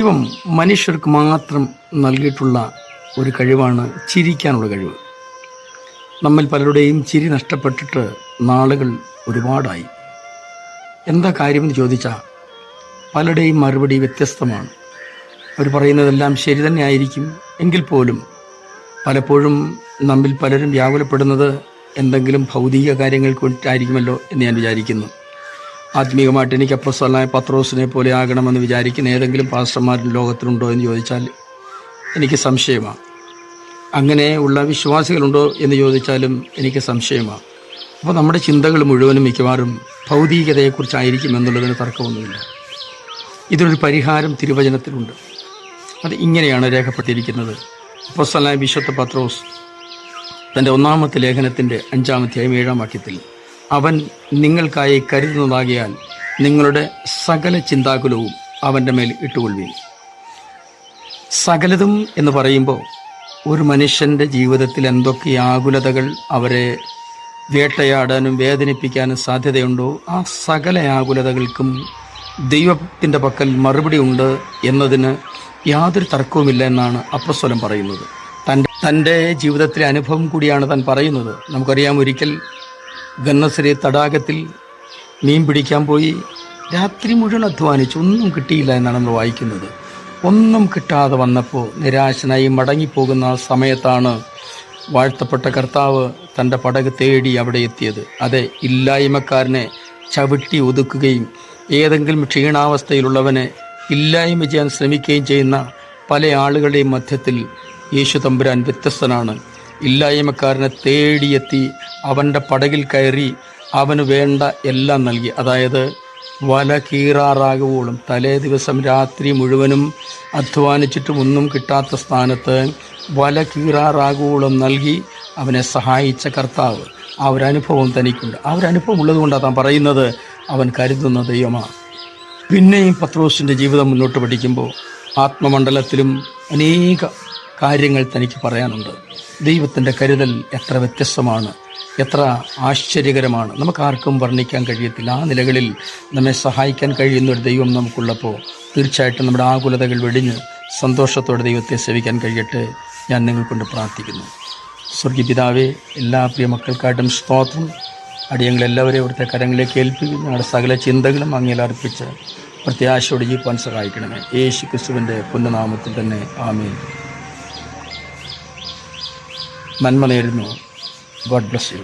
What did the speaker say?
ദൈവം മനുഷ്യർക്ക് മാത്രം നൽകിയിട്ടുള്ള ഒരു കഴിവാണ് ചിരിക്കാനുള്ള കഴിവ്. നമ്മിൽ പലരുടെയും ചിരി നഷ്ടപ്പെട്ടിട്ട് നാളുകൾ ഒരുപാടായി. എന്താ കാര്യമെന്ന് ചോദിച്ചാൽ പലരുടെയും മറുപടി വ്യത്യസ്തമാണ്. അവർ പറയുന്നതെല്ലാം ശരി തന്നെ ആയിരിക്കും. എങ്കിൽ പോലും പലപ്പോഴും നമ്മിൽ പലരും വ്യാകുലപ്പെടുന്നത് എന്തെങ്കിലും ഭൗതിക കാര്യങ്ങൾക്ക് വേണ്ടിയിട്ടായിരിക്കുമല്ലോ എന്ന് ഞാൻ വിചാരിക്കുന്നു. ആത്മീയമായിട്ട് എനിക്ക് അപ്പോസ്തലനായ പത്രോസിനെ പോലെ ആകണമെന്ന് വിചാരിക്കുന്ന ഏതെങ്കിലും പാസ്റ്റർമാർ ലോകത്തിലുണ്ടോ എന്ന് ചോദിച്ചാൽ എനിക്ക് സംശയമാണ്. അങ്ങനെ ഉള്ള വിശ്വാസികളുണ്ടോ എന്ന് ചോദിച്ചാലും എനിക്ക് സംശയമാണ്. അപ്പോൾ നമ്മുടെ ചിന്തകൾ മുഴുവനും മിക്കവാറും ഭൗതികതയെക്കുറിച്ചായിരിക്കും എന്നുള്ളതിന് തർക്കമൊന്നുമില്ല. ഇതിനൊരു പരിഹാരം തിരുവചനത്തിലുണ്ട്. അത് ഇങ്ങനെയാണ് രേഖപ്പെട്ടിരിക്കുന്നത്. അപ്പോസ്തലനായ വിശുദ്ധ പത്രോസ് തൻ്റെ 1-ാമത്തെ ലേഖനത്തിൻ്റെ 5-ാം അധ്യായം 7-ാം വാക്യത്തിൽ, അവൻ നിങ്ങൾക്കായി കരുതുന്നതാകിയാൽ നിങ്ങളുടെ സകല ചിന്താകുലവും അവൻ്റെ മേൽ ഇട്ടുകൊള്ളുവിൻ. സകലതും എന്ന് പറയുമ്പോൾ ഒരു മനുഷ്യൻ്റെ ജീവിതത്തിൽ എന്തൊക്കെ ആകുലതകൾ അവരെ വേട്ടയാടാനും വേദനിപ്പിക്കാനും സാധ്യതയുണ്ടോ, ആ സകല ആകുലതകൾക്കും ദൈവത്തിൻ്റെ പക്കൽ മറുപടി ഉണ്ട് എന്നതിന് യാതൊരു തർക്കവുമില്ല എന്നാണ് അപ്പോസ്തലൻ പറയുന്നത്. തൻ്റെ ജീവിതത്തിലെ അനുഭവം കൂടിയാണ് താൻ പറയുന്നത്. നമുക്കറിയാം, ഒരിക്കൽ ഗന്നസരെ തടാകത്തിൽ മീൻ പിടിക്കാൻ പോയി. രാത്രി മുഴുവൻ അധ്വാനിച്ചു, ഒന്നും കിട്ടിയില്ല എന്നാണ് നമ്മൾ വായിക്കുന്നത്. ഒന്നും കിട്ടാതെ വന്നപ്പോൾ നിരാശനായി മടങ്ങിപ്പോകുന്ന ആ സമയത്താണ് വാഴ്ത്തപ്പെട്ട കർത്താവ് തൻ്റെ പടക് തേടി അവിടെ എത്തിയത്. അതെ, ഇല്ലായ്മക്കാരനെ ചവിട്ടി ഒതുക്കുകയും ഏതെങ്കിലും ക്ഷീണാവസ്ഥയിലുള്ളവനെ ഇല്ലായ്മ ചെയ്യാൻ ശ്രമിക്കുകയും ചെയ്യുന്ന പല ആളുകളുടെയും മധ്യത്തിൽ യേശു തമ്പുരാൻ വ്യത്യസ്തനാണ്. ഇല്ലായ്മക്കാരനെ തേടിയെത്തി അവൻ്റെ പടകിൽ കയറി അവന് വേണ്ട എല്ലാം നൽകി. അതായത് വല കീറാറാകുവോളും, തലേ ദിവസം രാത്രി മുഴുവനും അധ്വാനിച്ചിട്ടും ഒന്നും കിട്ടാത്ത സ്ഥാനത്ത് വല കീറാറാകുവോളും നൽകി അവനെ സഹായിച്ച കർത്താവ്. ആ ഒരു അനുഭവം തനിക്കുണ്ട്. ആ ഒരു അനുഭവം ഉള്ളതുകൊണ്ടാണ് താൻ പറയുന്നത് അവൻ കരുതുന്ന ദൈവമാണ്. പിന്നെയും പത്രോസിൻ്റെ ജീവിതം മുന്നോട്ട് പഠിക്കുമ്പോൾ ആത്മമണ്ഡലത്തിലും അനേക കാര്യങ്ങൾ തനിക്ക് പറയാനുണ്ട്. ദൈവത്തിൻ്റെ കരുതൽ എത്ര വ്യത്യസ്തമാണ്, എത്ര ആശ്ചര്യകരമാണ്, നമുക്കാർക്കും വർണ്ണിക്കാൻ കഴിയത്തില്ല. ആ നിലകളിൽ നമ്മെ സഹായിക്കാൻ കഴിയുന്ന ഒരു ദൈവം നമുക്കുള്ളപ്പോൾ തീർച്ചയായിട്ടും നമ്മുടെ ആകുലതകൾ വെടിഞ്ഞ് സന്തോഷത്തോടെ ദൈവത്തെ സേവിക്കാൻ കഴിയട്ടെ. ഞാൻ നിങ്ങൾക്കൊണ്ട് പ്രാർത്ഥിക്കുന്നു. സ്വർഗീയ പിതാവേ, എല്ലാ പ്രിയ മക്കൾക്കായിട്ടും സ്തോത്രം. അടിയങ്ങളെല്ലാവരെയും അവിടുത്തെ കരങ്ങളിലേക്ക് ഏൽപ്പിക്കും. ഞങ്ങളുടെ സകല ചിന്തകളും അങ്ങയിൽ അർപ്പിച്ച് പ്രത്യാശയോടെ ജീവിക്കാൻ സഹായിക്കണമേ. യേശു ക്രിസ്തുവിൻ്റെ പുണ്യനാമത്തിൽ തന്നെ ആമേൻ. നന്മ നേരുന്നു. God bless you.